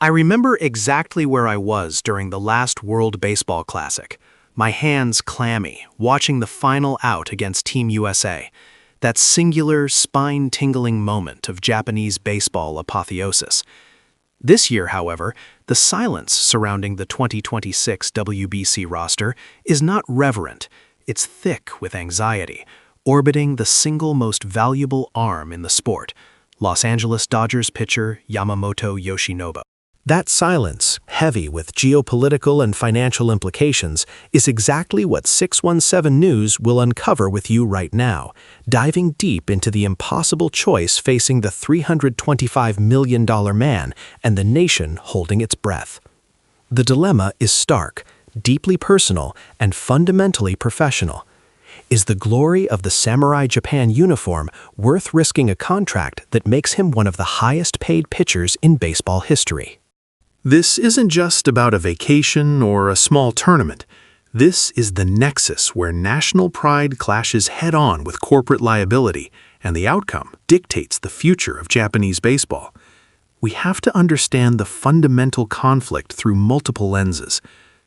I remember exactly where I was during the last World Baseball Classic, my hands clammy, watching the final out against Team USA, that singular, spine-tingling moment of Japanese baseball apotheosis. This year, however, the silence surrounding the 2026 WBC roster is not reverent, it's thick with anxiety, orbiting the single most valuable arm in the sport, Los Angeles Dodgers pitcher Yamamoto Yoshinobu. That silence, heavy with geopolitical and financial implications, is exactly what 617 News will uncover with you right now, diving deep into the impossible choice facing the $325 million man and the nation holding its breath. The dilemma is stark, deeply personal, and fundamentally professional. Is the glory of the Samurai Japan uniform worth risking a contract that makes him one of the highest-paid pitchers in baseball history? This isn't just about a vacation or a small tournament. This is the nexus where national pride clashes head-on with corporate liability, and the outcome dictates the future of Japanese baseball. We have to understand the fundamental conflict through multiple lenses.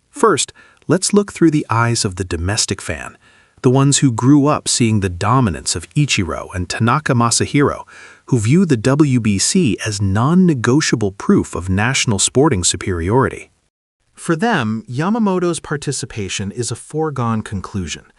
First, let's look through the eyes of the domestic fan, the ones who grew up seeing the dominance of Ichiro and Tanaka Masahiro, who view the WBC as non-negotiable proof of national sporting superiority. For them, Yamamoto's participation is a foregone conclusion.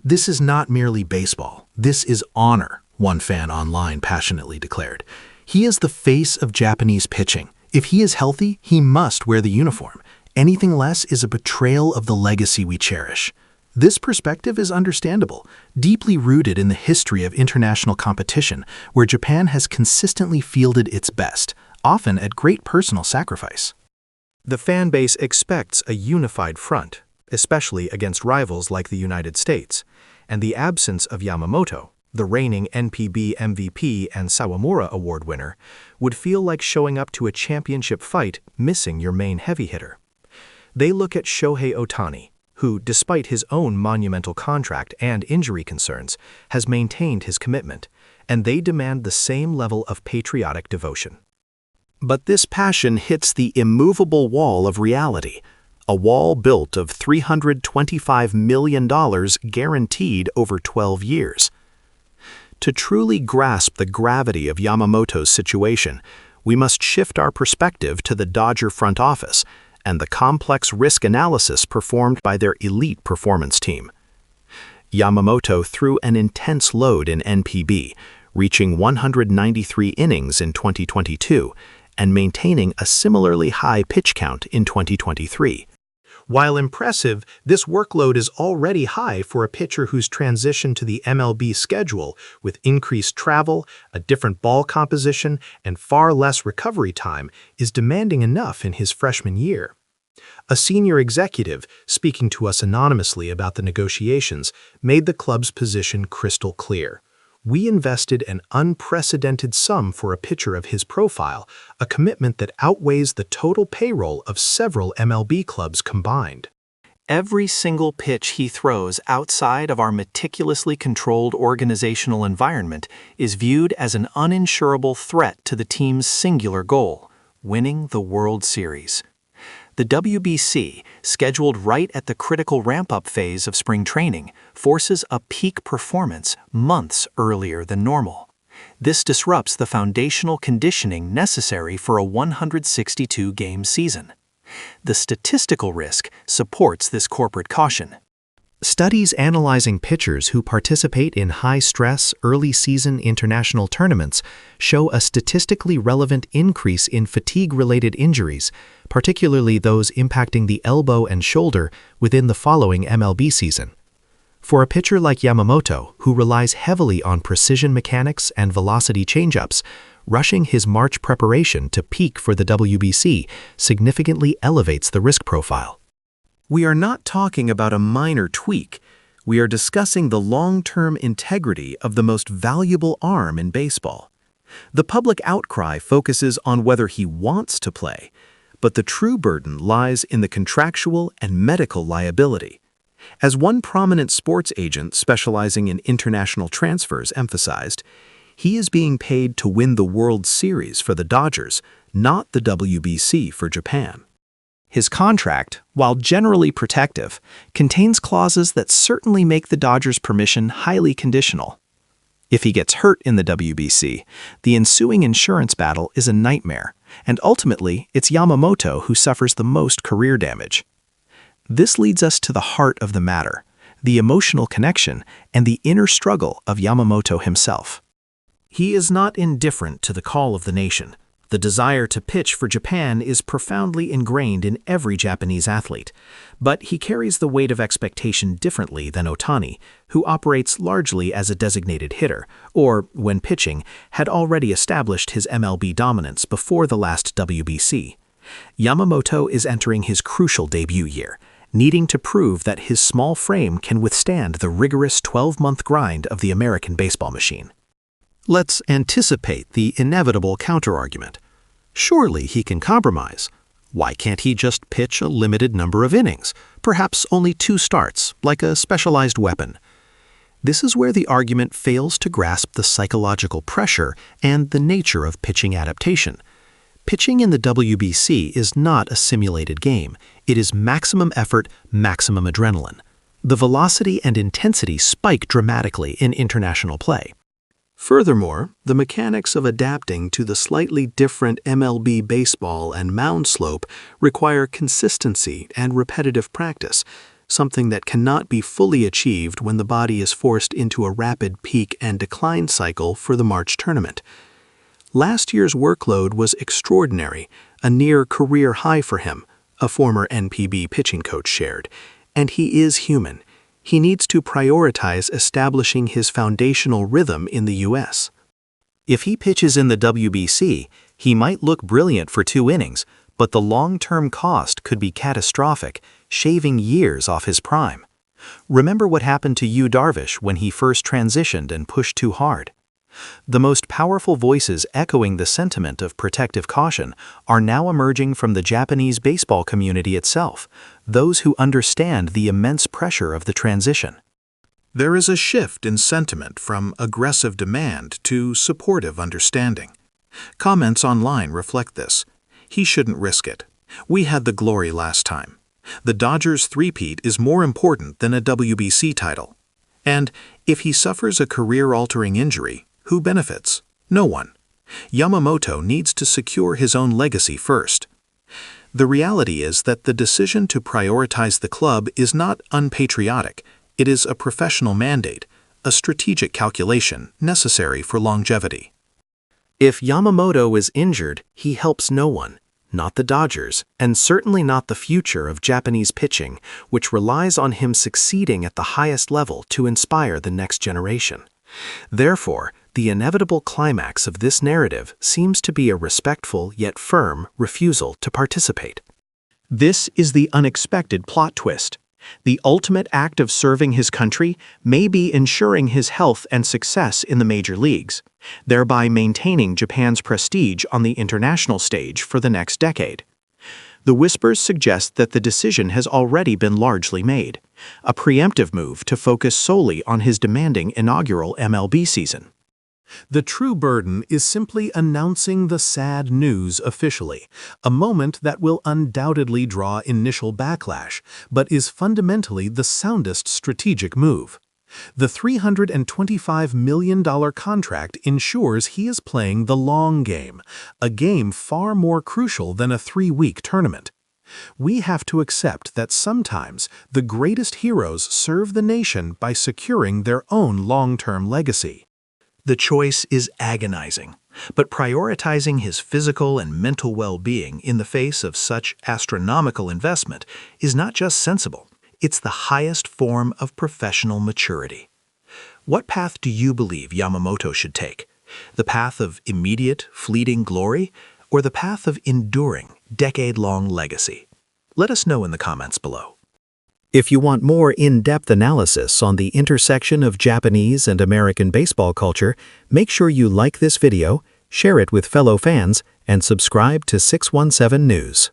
This is not merely baseball. This is honor, one fan online passionately declared. He is the face of Japanese pitching. If he is healthy, he must wear the uniform. Anything less is a betrayal of the legacy we cherish. This perspective is understandable, deeply rooted in the history of international competition, where Japan has consistently fielded its best, often at great personal sacrifice. The fan base expects a unified front, especially against rivals like the United States, and the absence of Yamamoto, the reigning NPB MVP and Sawamura Award winner, would feel like showing up to a championship fight missing your main heavy hitter. They look at Shohei Ohtani, who, despite his own monumental contract and injury concerns, has maintained his commitment, and they demand the same level of patriotic devotion. But this passion hits the immovable wall of reality, a wall built of $325 million guaranteed over 12 years. To truly grasp the gravity of Yamamoto's situation, we must shift our perspective to the Dodger front office and the complex risk analysis performed by their elite performance team. Yamamoto threw an intense load in NPB, reaching 193 innings in 2022 and maintaining a similarly high pitch count in 2023. While impressive, this workload is already high for a pitcher whose transition to the MLB schedule, with increased travel, a different ball composition, and far less recovery time, is demanding enough in his freshman year. A senior executive, speaking to us anonymously about the negotiations, made the club's position crystal clear. We invested an unprecedented sum for a pitcher of his profile, a commitment that outweighs the total payroll of several MLB clubs combined. Every single pitch he throws outside of our meticulously controlled organizational environment is viewed as an uninsurable threat to the team's singular goal, winning the World Series. The WBC, scheduled right at the critical ramp-up phase of spring training, forces a peak performance months earlier than normal. This disrupts the foundational conditioning necessary for a 162-game season. The statistical risk supports this corporate caution. Studies analyzing pitchers who participate in high-stress, early-season international tournaments show a statistically relevant increase in fatigue-related injuries, particularly those impacting the elbow and shoulder within the following MLB season. For a pitcher like Yamamoto, who relies heavily on precision mechanics and velocity changeups, rushing his March preparation to peak for the WBC significantly elevates the risk profile. We are not talking about a minor tweak. We are discussing the long-term integrity of the most valuable arm in baseball. The public outcry focuses on whether he wants to play, but the true burden lies in the contractual and medical liability. As one prominent sports agent specializing in international transfers emphasized, He is being paid to win the World Series for the Dodgers, not the WBC for Japan. His contract, while generally protective, contains clauses that certainly make the Dodgers' permission highly conditional. If he gets hurt in the WBC, the ensuing insurance battle is a nightmare, and ultimately it's Yamamoto who suffers the most career damage. This leads us to the heart of the matter, the emotional connection and the inner struggle of Yamamoto himself. He is not indifferent to the call of the nation. The desire to pitch for Japan is profoundly ingrained in every Japanese athlete, but he carries the weight of expectation differently than Ohtani, who operates largely as a designated hitter, or, when pitching, had already established his MLB dominance before the last WBC. Yamamoto is entering his crucial debut year, needing to prove that his small frame can withstand the rigorous 12-month grind of the American baseball machine. Let's anticipate the inevitable counterargument. Surely he can compromise. Why can't he just pitch a limited number of innings, perhaps only 2 starts, like a specialized weapon? This is where the argument fails to grasp the psychological pressure and the nature of pitching adaptation. Pitching in the WBC is not a simulated game. It is maximum effort, maximum adrenaline. The velocity and intensity spike dramatically in international play. Furthermore, the mechanics of adapting to the slightly different MLB baseball and mound slope require consistency and repetitive practice, something that cannot be fully achieved when the body is forced into a rapid peak and decline cycle for the March tournament. Last year's workload was extraordinary, a near career high for him, a former NPB pitching coach shared, and he is human. He needs to prioritize establishing his foundational rhythm in the U.S. If he pitches in the WBC, he might look brilliant for 2 innings, but the long-term cost could be catastrophic, shaving years off his prime. Remember what happened to Yu Darvish when he first transitioned and pushed too hard. The most powerful voices echoing the sentiment of protective caution are now emerging from the Japanese baseball community itself, those who understand the immense pressure of the transition. There is a shift in sentiment from aggressive demand to supportive understanding. Comments online reflect this. He shouldn't risk it. We had the glory last time. The Dodgers' three-peat is more important than a WBC title. And if he suffers a career-altering injury, who benefits? No one. Yamamoto needs to secure his own legacy first. The reality is that the decision to prioritize the club is not unpatriotic. It is a professional mandate, a strategic calculation necessary for longevity. If Yamamoto is injured, he helps no one, not the Dodgers, and certainly not the future of Japanese pitching, which relies on him succeeding at the highest level to inspire the next generation. Therefore, the inevitable climax of this narrative seems to be a respectful yet firm refusal to participate. This is the unexpected plot twist. The ultimate act of serving his country may be ensuring his health and success in the major leagues, thereby maintaining Japan's prestige on the international stage for the next decade. The whispers suggest that the decision has already been largely made, a preemptive move to focus solely on his demanding inaugural MLB season. The true burden is simply announcing the sad news officially, a moment that will undoubtedly draw initial backlash, but is fundamentally the soundest strategic move. The $325 million contract ensures he is playing the long game, a game far more crucial than a 3-week tournament. We have to accept that sometimes the greatest heroes serve the nation by securing their own long-term legacy. The choice is agonizing, but prioritizing his physical and mental well-being in the face of such astronomical investment is not just sensible, it's the highest form of professional maturity. What path do you believe Yamamoto should take? The path of immediate, fleeting glory, or the path of enduring, decade-long legacy? Let us know in the comments below. If you want more in-depth analysis on the intersection of Japanese and American baseball culture, make sure you like this video, share it with fellow fans, and subscribe to 617 News.